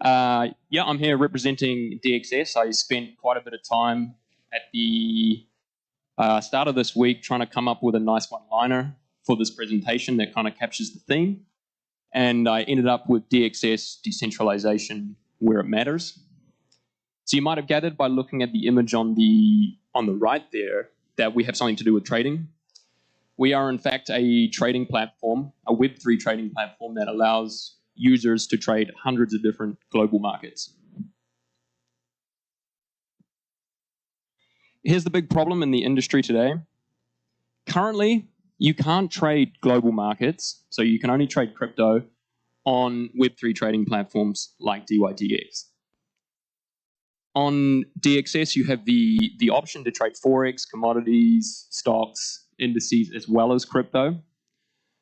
Yeah, I'm here representing DXS. I spent quite a bit of time at the start of this week trying to come up with a nice one-liner for this presentation that kind of captures the theme. And I ended up with DXS decentralization where it matters. So you might have gathered by looking at the image on the right there that we have something to do with trading. We are in fact a trading platform, a Web3 trading platform that allows users to trade hundreds of different global markets. Here's the big problem in the industry today. Currently, you can't trade global markets, so you can only trade crypto on Web3 trading platforms like dydx. On DXS, you have the option to trade Forex, commodities, stocks, indices, as well as crypto.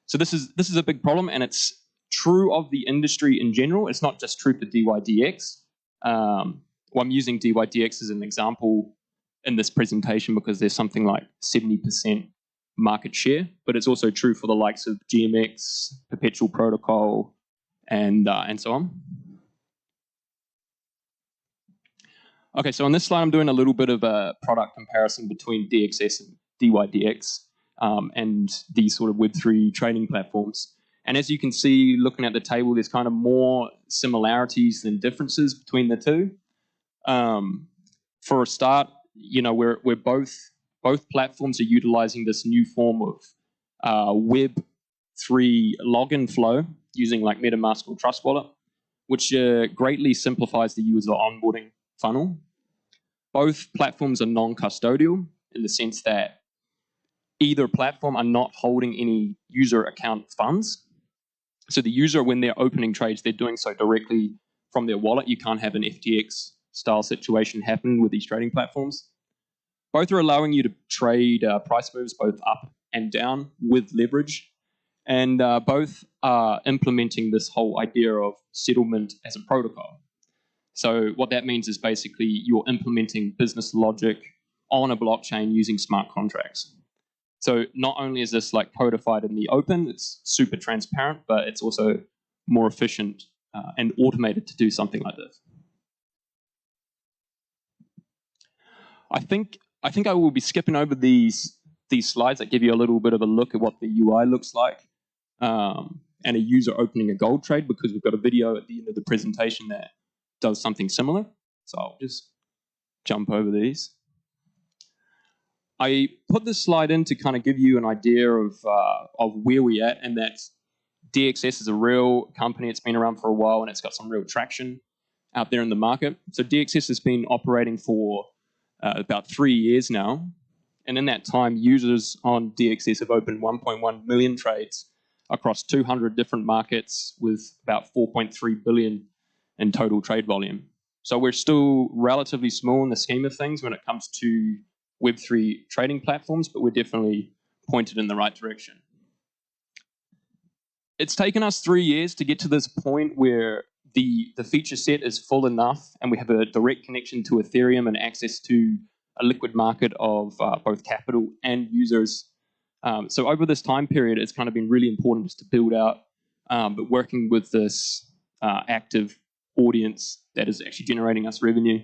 So this is a big problem, and it's true of the industry in general. It's not just true for dydx. Well, I'm using dydx as an example in this presentation because there's something like 70% market share, but it's also true for the likes of GMX, Perpetual Protocol, and so on. Okay, so on this slide, I'm doing a little bit of a product comparison between DXS and dydx and these sort of Web3 trading platforms. And as you can see, looking at the table, there's kind of more similarities than differences between the two. For a start, you know, we're both platforms are utilizing this new form of Web3 login flow using like MetaMask or Trust Wallet, which greatly simplifies the user onboarding funnel. Both platforms are non-custodial in the sense that either platform are not holding any user account funds. So the user, when they're opening trades, they're doing so directly from their wallet. You can't have an FTX style situation happen with these trading platforms. Both are allowing you to trade price moves both up and down with leverage. And both are implementing this whole idea of settlement as a protocol. So what that means is basically you're implementing business logic on a blockchain using smart contracts. So not only is this like codified in the open, it's super transparent, but it's also more efficient and automated to do something like this. I think I will be skipping over these slides that give you a little bit of a look at what the UI looks like and a user opening a gold trade, because we've got a video at the end of the presentation that does something similar. So I'll just jump over these. I put this slide in to kind of give you an idea of where we're at, and that DXS is a real company. It's been around for a while and it's got some real traction out there in the market. So DXS has been operating for about 3 years now. And in that time, users on DXS have opened 1.1 million trades across 200 different markets with about 4.3 billion in total trade volume. So we're still relatively small in the scheme of things when it comes to Web3 trading platforms, but we're definitely pointed in the right direction. It's taken us 3 years to get to this point where the feature set is full enough and we have a direct connection to Ethereum and access to a liquid market of both capital and users. So over this time period, it's kind of been really important just to build out, but working with this active audience that is actually generating us revenue.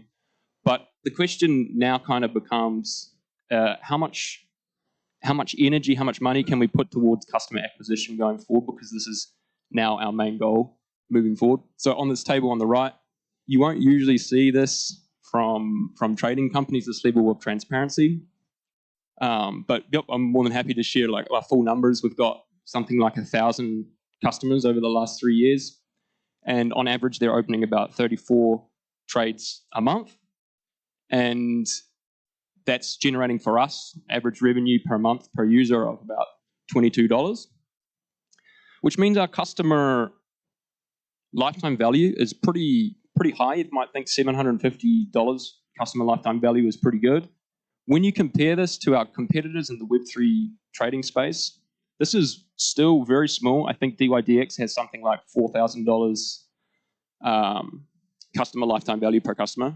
But the question now kind of becomes how much energy, how much money can we put towards customer acquisition going forward, because this is now our main goal moving forward. So on this table on the right, you won't usually see this from trading companies, this level of transparency. But yep, I'm more than happy to share like our full numbers. We've got something like 1,000 customers over the last 3 years. And on average, they're opening about 34 trades a month. And that's generating for us average revenue per month per user of about $22, which means our customer lifetime value is pretty high. You might think $750 customer lifetime value is pretty good. When you compare this to our competitors in the Web3 trading space, this is still very small. I think dydx has something like $4,000 customer lifetime value per customer.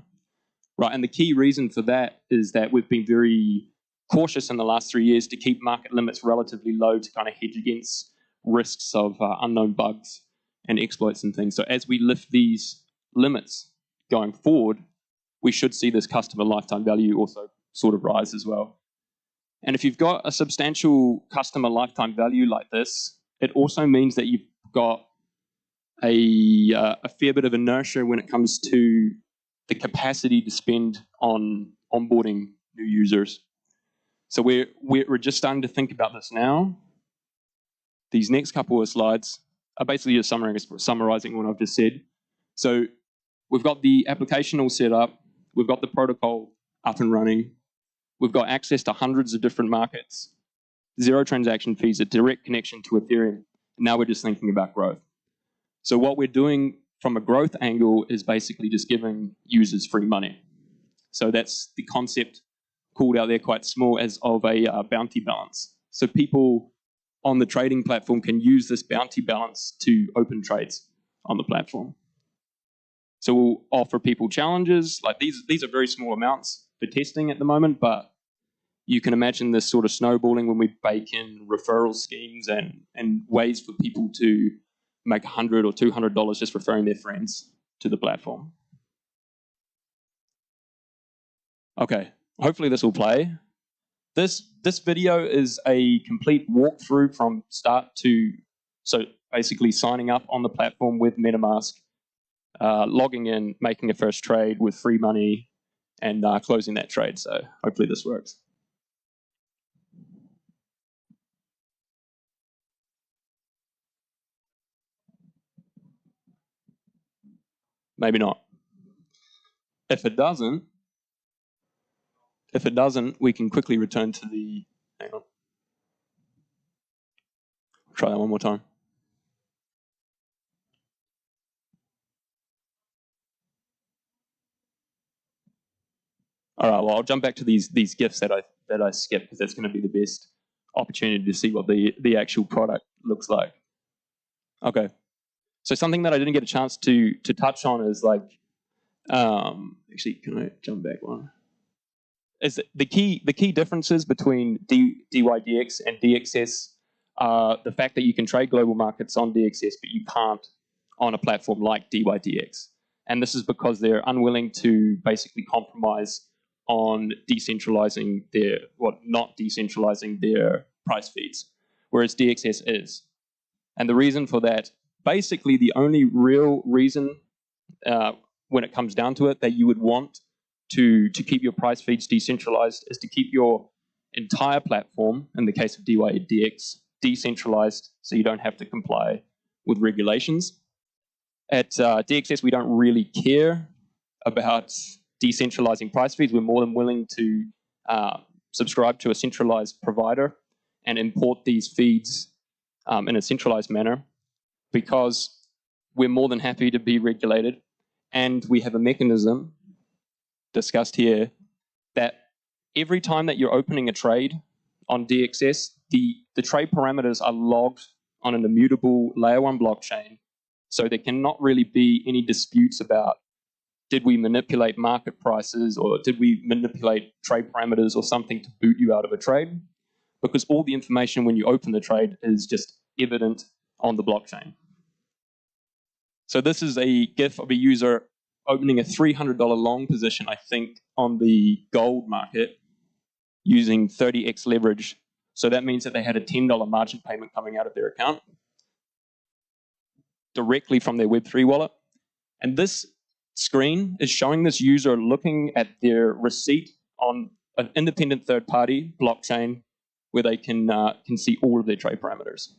Right, and the key reason for that is that we've been very cautious in the last 3 years to keep market limits relatively low to kind of hedge against risks of unknown bugs and exploits and things. So as we lift these limits going forward, we should see this customer lifetime value also sort of rise as well. And if you've got a substantial customer lifetime value like this, it also means that you've got a fair bit of inertia when it comes to the capacity to spend on onboarding new users. So we're just starting to think about this now. These next couple of slides are basically just summarizing what I've just said. So we've got the application all set up. We've got the protocol up and running. We've got access to hundreds of different markets, 0 transaction fees, a direct connection to Ethereum. And now we're just thinking about growth. So what we're doing from a growth angle is basically just giving users free money. So that's the concept called out there quite small as of a bounty balance. So people on the trading platform can use this bounty balance to open trades on the platform. So we'll offer people challenges. Like these are very small amounts for testing at the moment, but you can imagine this sort of snowballing when we bake in referral schemes and ways for people to make $100 or $200 just referring their friends to the platform. Okay, hopefully this will play. This video is a complete walkthrough from start to, so basically signing up on the platform with MetaMask, logging in, making a first trade with free money, and closing that trade. So hopefully this works. Maybe not. If it doesn't, we can quickly return to the, hang on. Try that one more time. All right, well, I'll jump back to these GIFs that I skipped because that's going to be the best opportunity to see what the actual product looks like. Okay, so something that I didn't get a chance to touch on is like, actually, can I jump back one? Is the key differences between DYDX and DXS are the fact that you can trade global markets on DXS, but you can't on a platform like DYDX. And this is because they're unwilling to basically compromise on decentralizing their, not decentralizing their price feeds, whereas DXS is. And the reason for that, basically the only real reason when it comes down to it that you would want to keep your price feeds decentralized is to keep your entire platform, in the case of DYDX, decentralized so you don't have to comply with regulations. At DXS, we don't really care about decentralizing price feeds. We're more than willing to subscribe to a centralized provider and import these feeds in a centralized manner because we're more than happy to be regulated, and we have a mechanism discussed here that every time that you're opening a trade on DXS, the trade parameters are logged on an immutable layer 1 blockchain, so there cannot really be any disputes about did we manipulate market prices or did we manipulate trade parameters or something to boot you out of a trade, because all the information when you open the trade is just evident on the blockchain. So this is a GIF of a user opening a $300 long position, I think, on the gold market using 30x leverage. So that means that they had a $10 margin payment coming out of their account directly from their Web3 wallet. And this screen is showing this user looking at their receipt on an independent third-party blockchain where they can see all of their trade parameters.